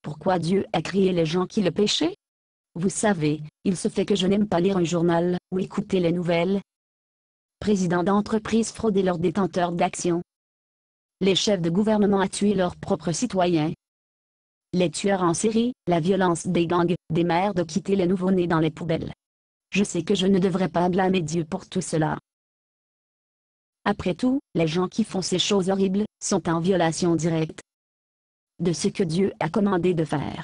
Pourquoi Dieu a créé les gens qui le péchaient? Vous savez, il se fait que je n'aime pas lire un journal, ou écouter les nouvelles. Présidents d'entreprises frauder leurs détenteurs d'actions. Les chefs de gouvernement à tuer leurs propres citoyens. Les tueurs en série, la violence des gangs, des mères de quitter les nouveau-nés dans les poubelles. Je sais que je ne devrais pas blâmer Dieu pour tout cela. Après tout, les gens qui font ces choses horribles, sont en violation directe de ce que Dieu a commandé de faire.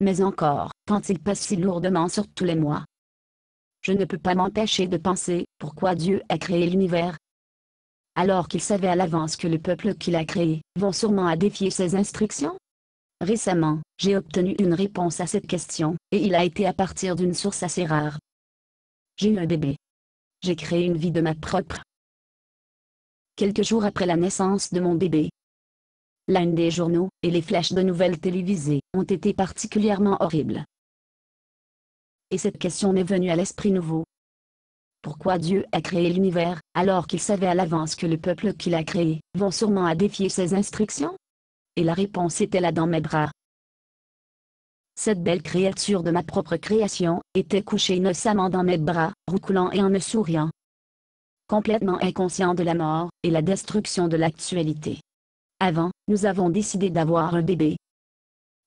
Mais encore, quand il pèse si lourdement sur tous les mois, je ne peux pas m'empêcher de penser, pourquoi Dieu a créé l'univers, alors qu'il savait à l'avance que le peuple qu'il a créé, vont sûrement à défier ses instructions? Récemment, j'ai obtenu une réponse à cette question, et il a été à partir d'une source assez rare. J'ai eu un bébé. J'ai créé une vie de ma propre. Quelques jours après la naissance de mon bébé, la une des journaux, et les flashs de nouvelles télévisées, ont été particulièrement horribles. Et cette question m'est venue à l'esprit nouveau. Pourquoi Dieu a créé l'univers, alors qu'il savait à l'avance que le peuple qu'il a créé, vont sûrement à défier ses instructions? Et la réponse était là dans mes bras. Cette belle créature de ma propre création, était couchée innocemment dans mes bras, roucoulant et en me souriant. Complètement inconscient de la mort, et la destruction de l'actualité. Avant, nous avons décidé d'avoir un bébé.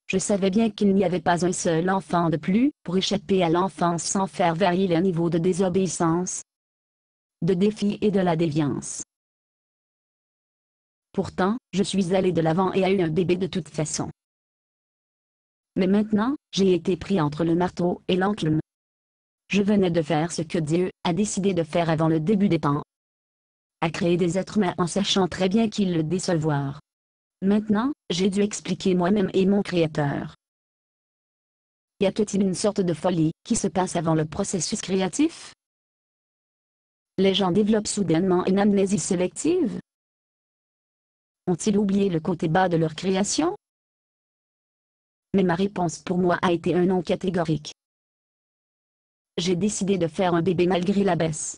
Je savais bien qu'il n'y avait pas un seul enfant de plus, pour échapper à l'enfance sans faire varier le niveau de désobéissance, de défi et de la déviance. Pourtant, je suis allé de l'avant et ai eu un bébé de toute façon. Mais maintenant, j'ai été pris entre le marteau et l'enclume. Je venais de faire ce que Dieu a décidé de faire avant le début des temps. À créer des êtres humains en sachant très bien qu'il le décevoir. Maintenant, j'ai dû expliquer moi-même et mon Créateur. Y a-t-il une sorte de folie qui se passe avant le processus créatif? Les gens développent soudainement une amnésie sélective? Ont-ils oublié le côté bas de leur création? Mais ma réponse pour moi a été un non catégorique. J'ai décidé de faire un bébé malgré la baisse.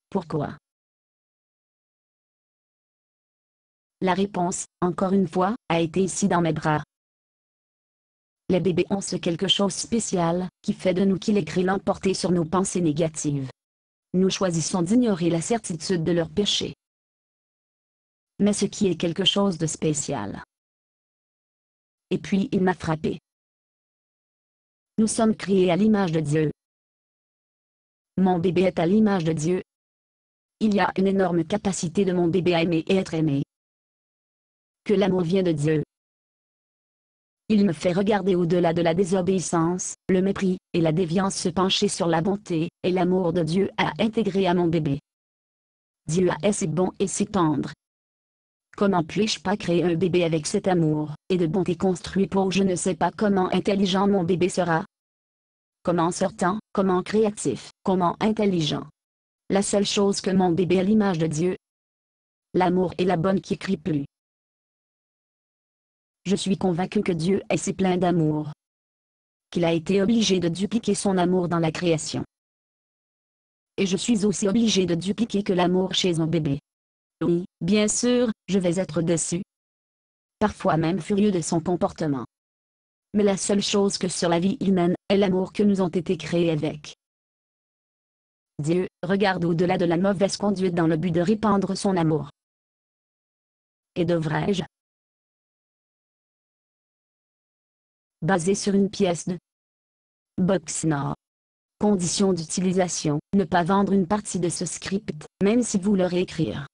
Pourquoi? La réponse, encore une fois, a été ici dans mes bras. Les bébés ont ce quelque chose spécial, qui fait de nous qui les crée l'emporter sur nos pensées négatives. Nous choisissons d'ignorer la certitude de leur péché. Mais ce qui est quelque chose de spécial. Et puis il m'a frappé. Nous sommes créés à l'image de Dieu. Mon bébé est à l'image de Dieu. Il y a une énorme capacité de mon bébé à aimer et être aimé. Que l'amour vient de Dieu. Il me fait regarder au-delà de la désobéissance, le mépris, et la déviance se pencher sur la bonté, et l'amour de Dieu à intégrer à mon bébé. Dieu est si bon et si tendre. Comment puis-je pas créer un bébé avec cet amour, et de bonté construit pour je ne sais pas comment intelligent mon bébé sera? Comment sortant, comment créatif, comment intelligent. La seule chose que mon bébé a l'image de Dieu. L'amour est la bonne qui crie plus. Je suis convaincu que Dieu est si plein d'amour, qu'il a été obligé de dupliquer son amour dans la création. Et je suis aussi obligé de dupliquer que l'amour chez un bébé. Oui, bien sûr, je vais être déçu. Parfois même furieux de son comportement. Mais la seule chose que sur la vie humaine, est l'amour que nous ont été créés avec. Dieu regarde au-delà de la mauvaise conduite dans le but de répandre son amour. Et devrais-je, basé sur une pièce de Box Nord. Condition d'utilisation, ne pas vendre une partie de ce script, même si vous le réécrire.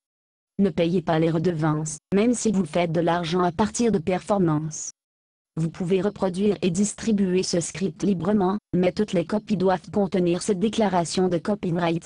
Ne payez pas les redevances, même si vous faites de l'argent à partir de performances. Vous pouvez reproduire et distribuer ce script librement, mais toutes les copies doivent contenir cette déclaration de copyright.